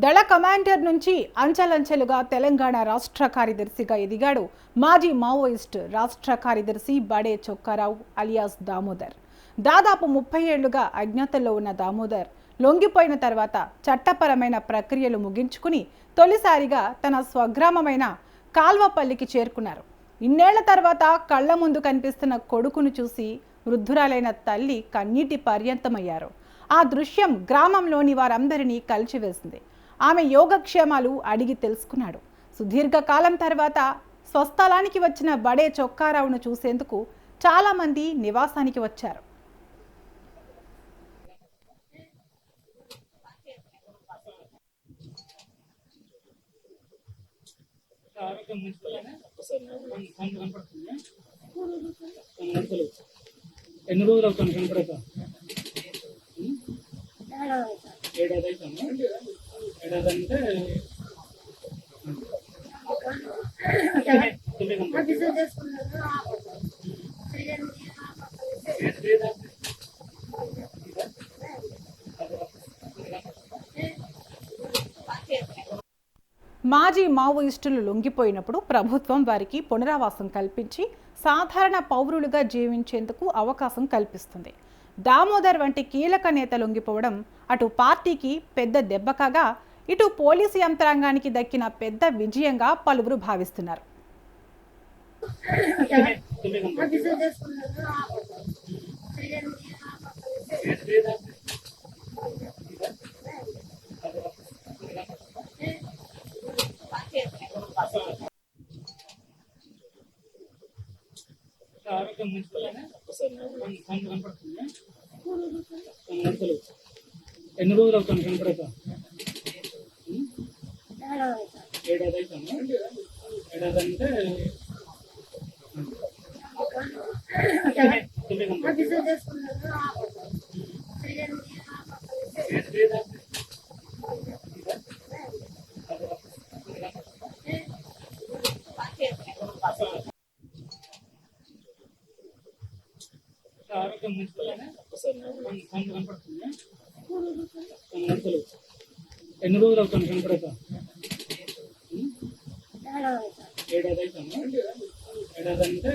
దళ కమాండర్ నుంచి అంచెలంచెలుగా తెలంగాణ రాష్ట్ర కార్యదర్శిగా ఎదిగాడు మాజీ మావోయిస్ట్ రాష్ట్ర కార్యదర్శి బడే చొక్కారావు అలియాస్ దామోదర్. దాదాపు 30 ఏళ్లుగా అజ్ఞాతంలో ఉన్న దామోదర్ లొంగిపోయిన తర్వాత చట్టపరమైన ప్రక్రియలు ముగించుకుని తొలిసారిగా తన స్వగ్రామమైన కాల్వపల్లికి చేరుకున్నారు. ఇన్నేళ్ల తర్వాత కళ్ల ముందు కనిపిస్తున్న కొడుకును చూసి వృద్ధురాలైన తల్లి కన్నీటి పర్యంతమయ్యారు. ఆ దృశ్యం గ్రామంలోని వారందరినీ కలిచివేసింది. ఆమె యోగక్షేమాలు అడిగి తెలుసుకున్నాడు. సుదీర్ఘకాలం తర్వాత స్వస్థలానికి వచ్చిన బడే చొక్కారావును చూసేందుకు చాలా మంది నివాసానికి వచ్చారు. ఎన్ని రోజులు అవుతాను కనపడక? ఏడాది అవుతాను. ఏడాది అంటే మాజీ మావోయిస్టులు లొంగిపోయినప్పుడు ప్రభుత్వం వారికి పునరావాసం కల్పించి సాధారణ పౌరులుగా జీవించేందుకు అవకాశం కల్పిస్తుంది. దామోదర్ వంటి కీలక నేత లొంగిపోవడం అటు పార్టీకి పెద్ద దెబ్బ కాగా, ఇటు పోలీసు యంత్రాంగానికి దక్కిన పెద్ద విజయంగా పలువురు భావిస్తున్నారు. ఆరోగ్యం కనపడుతుంది. ఎన్ని రోజులు అవుతాను కనపడక? ఏడాది అవుతాను. ఏడాది అంటే ఆరోగ్యం కనపడుతుంది. ఎన్ని రోజులు అవుతాను కనపడక? ఏడాది అవుతాను. ఏడాది అంటే